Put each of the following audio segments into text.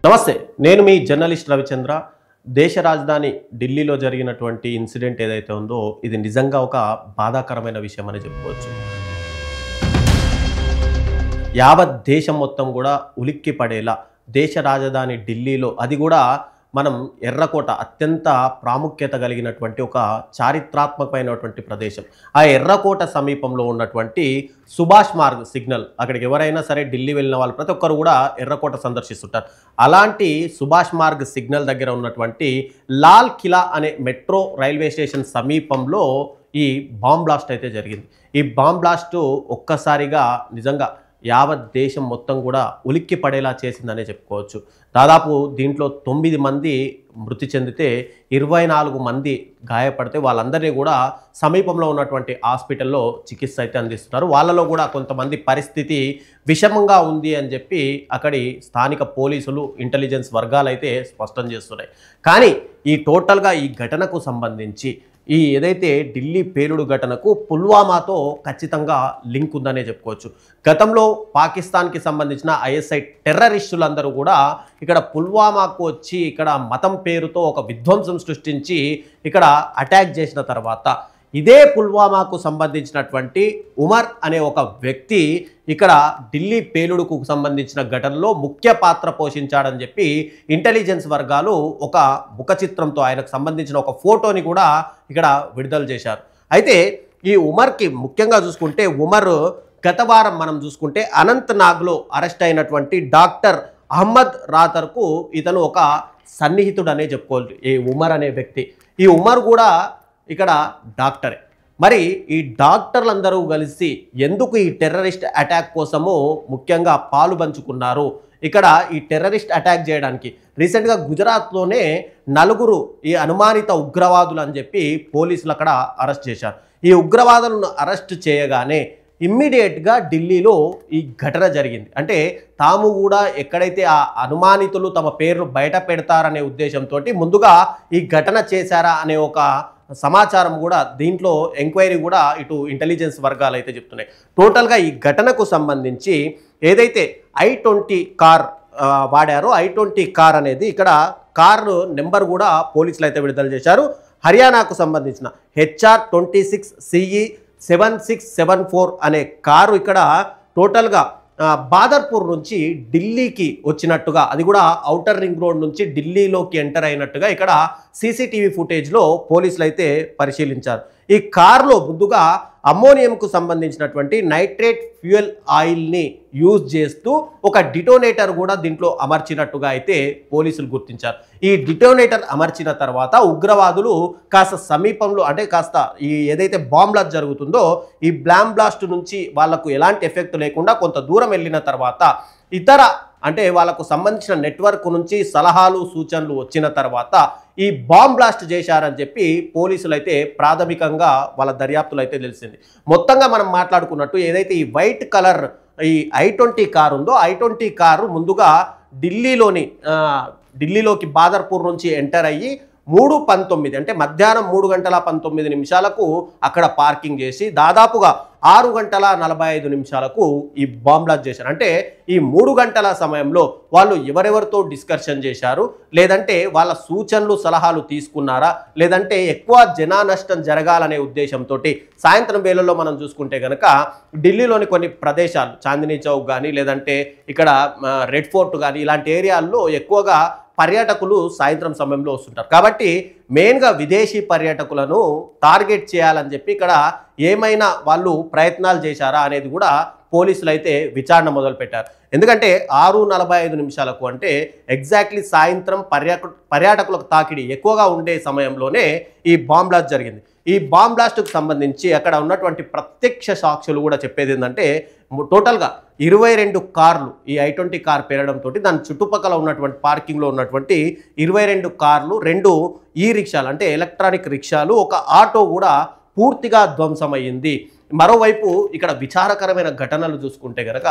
నమస్తే, నేను మీ జర్నలిస్ట్ రవిచంద్ర. దేశ రాజధాని ఢిల్లీలో జరిగినటువంటి ఇన్సిడెంట్ ఏదైతే ఉందో ఇది నిజంగా ఒక బాధాకరమైన విషయం అని చెప్పుకోవచ్చు. యావత్ దేశం మొత్తం కూడా ఉలిక్కి పడేలా దేశ రాజధాని ఢిల్లీలో, అది కూడా మనం ఎర్రకోట, అత్యంత ప్రాముఖ్యత కలిగినటువంటి ఒక చారిత్రాత్మకమైనటువంటి ప్రదేశం. ఆ ఎర్రకోట సమీపంలో ఉన్నటువంటి సుభాష్ మార్గ్ సిగ్నల్, అక్కడికి ఎవరైనా సరే ఢిల్లీ వెళ్ళిన వాళ్ళు ప్రతి ఒక్కరు కూడా ఎర్రకోట సందర్శిస్తుంటారు. అలాంటి సుభాష్ మార్గ్ సిగ్నల్ దగ్గర ఉన్నటువంటి లాల్ కిలా అనే మెట్రో రైల్వే స్టేషన్ సమీపంలో ఈ బాంబ్ బ్లాస్ట్ అయితే జరిగింది. ఈ బాంబ్ బ్లాస్ట్ ఒక్కసారిగా నిజంగా యావత్ దేశం మొత్తం కూడా ఉలిక్కి పడేలా చేసిందనే చెప్పుకోవచ్చు. దాదాపు దీంట్లో 9 మంది మృతి చెందితే 24 మంది గాయపడితే వాళ్ళందరినీ కూడా సమీపంలో ఉన్నటువంటి హాస్పిటల్లో చికిత్స అయితే అందిస్తున్నారు. వాళ్ళలో కూడా కొంతమంది పరిస్థితి విషమంగా ఉంది అని చెప్పి అక్కడి స్థానిక పోలీసులు, ఇంటెలిజెన్స్ వర్గాలు అయితే స్పష్టం చేస్తున్నాయి. కానీ ఈ టోటల్గా ఈ ఘటనకు సంబంధించి ఈ ఏదైతే ఢిల్లీ పేలుడు ఘటనకు పుల్వామాతో ఖచ్చితంగా లింక్ ఉందనే చెప్పుకోవచ్చు. గతంలో పాకిస్తాన్కి సంబంధించిన ఐఎస్ఐ టెర్రరిస్టులందరూ కూడా ఇక్కడ పుల్వామాకు వచ్చి ఇక్కడ మతం పేరుతో ఒక విధ్వంసం సృష్టించి ఇక్కడ అటాక్ చేసిన తర్వాత ఇదే పుల్వామాకు సంబంధించినటువంటి ఉమర్ అనే ఒక వ్యక్తి ఇక్కడ ఢిల్లీ పేలుడుకు సంబంధించిన ఘటనలో ముఖ్య పాత్ర పోషించాడని చెప్పి ఇంటెలిజెన్స్ వర్గాలు ఒక ముఖ చిత్రంతో ఆయనకు సంబంధించిన ఒక ఫోటోని కూడా ఇక్కడ విడుదల చేశారు. అయితే ఈ ఉమర్కి ముఖ్యంగా చూసుకుంటే, ఉమర్ గత వారం మనం చూసుకుంటే అనంతనాగ్లో అరెస్ట్ అయినటువంటి డాక్టర్ అహ్మద్ రాతర్కు ఇతను ఒక సన్నిహితుడు అనే చెప్పుకోవాలి. ఈ ఉమర్ అనే వ్యక్తి, ఈ ఉమర్ కూడా ఇక్కడ డాక్టరే. మరి ఈ డాక్టర్లందరూ కలిసి ఎందుకు ఈ టెర్రరిస్ట్ అటాక్ కోసము ముఖ్యంగా పాలు పంచుకున్నారు? ఇక్కడ ఈ టెర్రరిస్ట్ అటాక్ చేయడానికి రీసెంట్గా గుజరాత్లోనే 4 ఈ అనుమానిత ఉగ్రవాదులు అని చెప్పి పోలీసులు అక్కడ అరెస్ట్ చేశారు. ఈ ఉగ్రవాదులను అరెస్ట్ చేయగానే ఇమ్మీడియట్గా ఢిల్లీలో ఈ ఘటన జరిగింది. అంటే తాము కూడా ఎక్కడైతే ఆ అనుమానితులు తమ పేర్లు బయట పెడతారనే ఉద్దేశంతో ముందుగా ఈ ఘటన చేశారా అనే ఒక సమాచారం కూడా దీంట్లో ఎంక్వైరీ కూడా ఇటు ఇంటెలిజెన్స్ వర్గాలు అయితే చెప్తున్నాయి. టోటల్గా ఈ ఘటనకు సంబంధించి ఏదైతే i20 కార్ వాడారో, i20 కార్ అనేది ఇక్కడ కారు నెంబర్ కూడా పోలీసులు అయితే విడుదల చేశారు. హర్యానాకు సంబంధించిన HR26CE 7674 అనే కారు ఇక్కడ టోటల్గా బాదర్పూర్ నుంచి ఢిల్లీకి వచ్చినట్టుగా, అది కూడా ఔటర్ రింగ్ రోడ్ నుంచి ఢిల్లీలోకి ఎంటర్ అయినట్టుగా ఇక్కడ సీసీటీవీ ఫుటేజ్లో పోలీసులు అయితే పరిశీలించారు. ఈ కారులో ముందుగా అమ్మోనియంకు సంబంధించినటువంటి నైట్రేట్ ఫ్యూయల్ ఆయిల్ని యూజ్ చేస్తూ ఒక డిటోనేటర్ కూడా దీంట్లో అమర్చినట్టుగా అయితే పోలీసులు గుర్తించారు. ఈ డిటోనేటర్ అమర్చిన తర్వాత ఉగ్రవాదులు కాస్త సమీపంలో, అంటే కాస్త ఈ ఏదైతే బాంబ్ బ్లాస్ట్ జరుగుతుందో ఈ బాంబ్ బ్లాస్ట్ నుంచి వాళ్లకు ఎలాంటి ఎఫెక్ట్ లేకుండా కొంత దూరం వెళ్ళిన తర్వాత ఇతర, అంటే వాళ్ళకు సంబంధించిన నెట్వర్క్ నుంచి సలహాలు సూచనలు వచ్చిన తర్వాత ఈ బాంబ్ బ్లాస్ట్ చేశారని చెప్పి పోలీసులు అయితే ప్రాథమికంగా వాళ్ళ దర్యాప్తులు అయితే తెలిసింది. మొత్తంగా మనం మాట్లాడుకున్నట్టు ఏదైతే ఈ వైట్ కలర్ ఈ i20 కారు ఉందో, i20 కారు ముందుగా ఢిల్లీలోకి బాదర్పూర్ నుంచి ఎంటర్ అయ్యి 3:19 అంటే మధ్యాహ్నం 3:19 అక్కడ పార్కింగ్ చేసి దాదాపుగా 6:45 ఈ బాంబ్ బ్లాస్ట్ చేశారు. అంటే ఈ 3 గంటల సమయంలో వాళ్ళు ఎవరెవరితో డిస్కషన్ చేశారు, లేదంటే వాళ్ళ సూచనలు సలహాలు తీసుకున్నారా, లేదంటే ఎక్కువ జనా నష్టం జరగాలనే ఉద్దేశంతో సాయంత్రం వేళల్లో మనం చూసుకుంటే కనుక ఢిల్లీలోని కొన్ని ప్రదేశాలు, చాందినీ చౌక్ కానీ లేదంటే ఇక్కడ రెడ్ ఫోర్ట్ కానీ ఇలాంటి ఏరియాల్లో ఎక్కువగా పర్యాటకులు సాయంత్రం సమయంలో వస్తుంటారు. కాబట్టి మెయిన్గా విదేశీ పర్యాటకులను టార్గెట్ చేయాలని చెప్పి ఇక్కడ ఏమైనా వాళ్ళు ప్రయత్నాలు చేశారా అనేది కూడా పోలీసులు అయితే విచారణ మొదలుపెట్టారు. ఎందుకంటే 6:45 అంటే ఎగ్జాక్ట్లీ సాయంత్రం పర్యాటకులకు తాకిడి ఎక్కువగా ఉండే సమయంలోనే ఈ బాంబ్ బ్లాస్ట్ జరిగింది. ఈ బాంబ్ బ్లాస్ట్కు సంబంధించి అక్కడ ఉన్నటువంటి ప్రత్యక్ష సాక్షులు కూడా చెప్పేది ఏంటంటే టోటల్గా 22 కార్లు ఈ i20 కార్ పేరడంతో దాని చుట్టుపక్కల ఉన్నటువంటి పార్కింగ్లో ఉన్నటువంటి 22 కార్లు, 2 ఈ రిక్షాలు అంటే ఎలక్ట్రానిక్ రిక్షాలు, ఒక ఆటో కూడా పూర్తిగా ధ్వంసమయ్యింది. మరోవైపు ఇక్కడ విచారకరమైన ఘటనలు చూసుకుంటే కనుక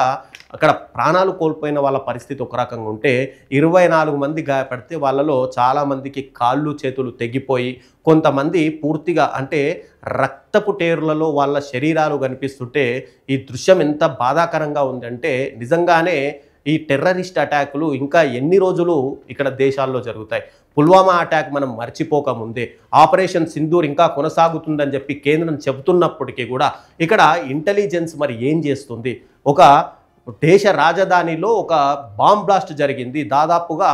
అక్కడ ప్రాణాలు కోల్పోయిన వాళ్ళ పరిస్థితి ఒక రకంగా ఉంటే 24 మంది గాయపడితే వాళ్ళలో చాలామందికి కాళ్ళు చేతులు తెగిపోయి కొంతమంది పూర్తిగా అంటే రక్తపు టేరులలో వాళ్ళ శరీరాలు కనిపిస్తుంటే ఈ దృశ్యం ఎంత బాధాకరంగా ఉందంటే నిజంగానే ఈ టెర్రరిస్ట్ అటాకులు ఇంకా ఎన్ని రోజులు ఇక్కడ దేశాల్లో జరుగుతాయి? పుల్వామా అటాక్ మనం మర్చిపోకముందే ఆపరేషన్ సింధూర్ ఇంకా కొనసాగుతుందని చెప్పి కేంద్రం చెబుతున్నప్పటికీ కూడా ఇక్కడ ఇంటెలిజెన్స్ మరి ఏం చేస్తుంది? ఒక దేశ రాజధానిలో ఒక బాంబ్ బ్లాస్ట్ జరిగింది. దాదాపుగా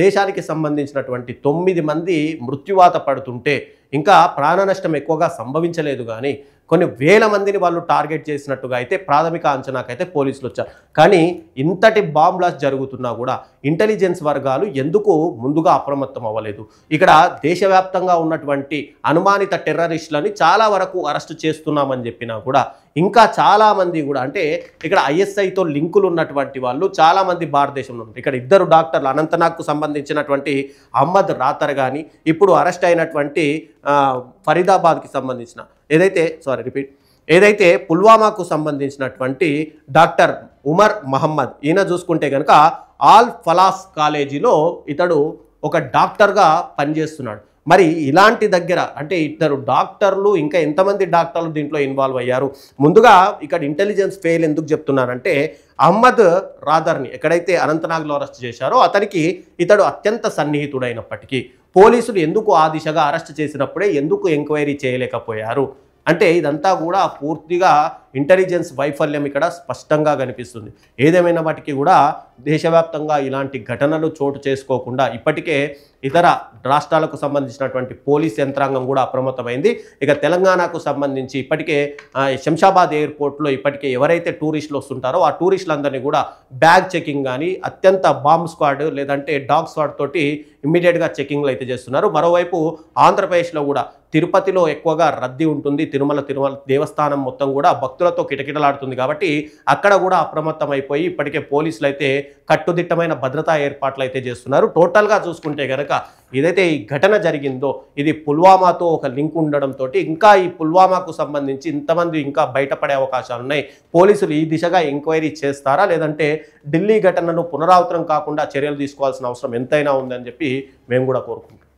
దేశానికి సంబంధించినటువంటి 9 మంది మృత్యువాత పడుతుంటే ఇంకా ప్రాణ నష్టం ఎక్కువగా సంభవించలేదు, కానీ కొన్ని వేల మందిని వాళ్ళు టార్గెట్ చేసినట్టుగా అయితే ప్రాథమిక అంచనాకైతే పోలీసులు వచ్చారు. కానీ ఇంతటి బాంబ్ బ్లాస్ట్ జరుగుతున్నా కూడా ఇంటెలిజెన్స్ వర్గాలు ఎందుకు ముందుగా అప్రమత్తం అవ్వలేదు? ఇక్కడ దేశవ్యాప్తంగా ఉన్నటువంటి అనుమానిత టెర్రరిస్టులని చాలా వరకు అరెస్టు చేస్తున్నామని చెప్పినా కూడా ఇంకా చాలామంది కూడా అంటే ఇక్కడ ఐఎస్ఐతో లింకులు ఉన్నటువంటి వాళ్ళు చాలామంది భారతదేశంలో ఉన్నారు. ఇక్కడ 2 డాక్టర్లు అనంతనాగ్కు సంబంధించినటువంటి అహ్మద్ రాతర్ కానీ ఇప్పుడు అరెస్ట్ అయినటువంటి ఫరీదాబాద్కి సంబంధించిన ఏదైతే పుల్వామాకు సంబంధించినటువంటి డాక్టర్ ఉమర్ మహమ్మద్, ఈయన చూసుకుంటే కనుక ఆల్ ఫలాస్ కాలేజీలో ఇతడు ఒక డాక్టర్గా పనిచేస్తున్నాడు. మరి ఇలాంటి దగ్గర అంటే 2 డాక్టర్లు ఇంకా ఎంతమంది డాక్టర్లు దీంట్లో ఇన్వాల్వ్ అయ్యారు? ముందుగా ఇక్కడ ఇంటెలిజెన్స్ ఫెయిల్ ఎందుకు చెప్తున్నారంటే అహ్మద్ రాదర్ని ఎక్కడైతే అనంతనాగ్లో అరెస్ట్ చేశారో అతనికి ఇతడు అత్యంత సన్నిహితుడైనప్పటికీ పోలీసులు ఎందుకు ఆ దిశగా అరెస్ట్ చేసినప్పుడే ఎందుకు ఎంక్వైరీ చేయలేకపోయారు అంటే ఇదంతా కూడా పూర్తిగా ఇంటెలిజెన్స్ వైఫల్యం ఇక్కడ స్పష్టంగా కనిపిస్తుంది. ఏదేమైనా వాటికి కూడా దేశవ్యాప్తంగా ఇలాంటి ఘటనలు చోటు చేసుకోకుండా ఇప్పటికే ఇతర రాష్ట్రాలకు సంబంధించినటువంటి పోలీస్ యంత్రాంగం కూడా అప్రమత్తమైంది. ఇక తెలంగాణకు సంబంధించి ఇప్పటికే శంషాబాద్ ఎయిర్పోర్ట్లో ఇప్పటికే ఎవరైతే టూరిస్టులు వస్తుంటారో ఆ టూరిస్టులందరినీ కూడా బ్యాగ్ చెకింగ్ కానీ అత్యంత బాంబ్ స్క్వాడ్ లేదంటే డాగ్ స్క్వాడ్ తోటి ఇమ్మీడియట్గా చెకింగ్లు అయితే చేస్తున్నారు. మరోవైపు ఆంధ్రప్రదేశ్లో కూడా తిరుపతిలో ఎక్కువగా రద్దీ ఉంటుంది. తిరుమల దేవస్థానం మొత్తం కూడా భక్తులతో కిటకిటలాడుతుంది కాబట్టి అక్కడ కూడా అప్రమత్తం అయిపోయి ఇప్పటికే పోలీసులు అయితే కట్టుదిట్టమైన భద్రతా ఏర్పాట్లు అయితే చేస్తున్నారు. టోటల్గా చూసుకుంటే కనుక ఏదైతే ఈ ఘటన జరిగిందో ఇది పుల్వామాతో ఒక లింక్ ఉండడంతో ఇంకా ఈ పుల్వామాకు సంబంధించి ఇంతమంది ఇంకా బయటపడే అవకాశాలు ఉన్నాయి. పోలీసులు ఈ దిశగా ఎంక్వైరీ చేస్తారా లేదంటే ఢిల్లీ ఘటనను పునరావృతం కాకుండా చర్యలు తీసుకోవాల్సిన అవసరం ఎంతైనా ఉందని చెప్పి మేము కూడా కోరుకుంటున్నాం.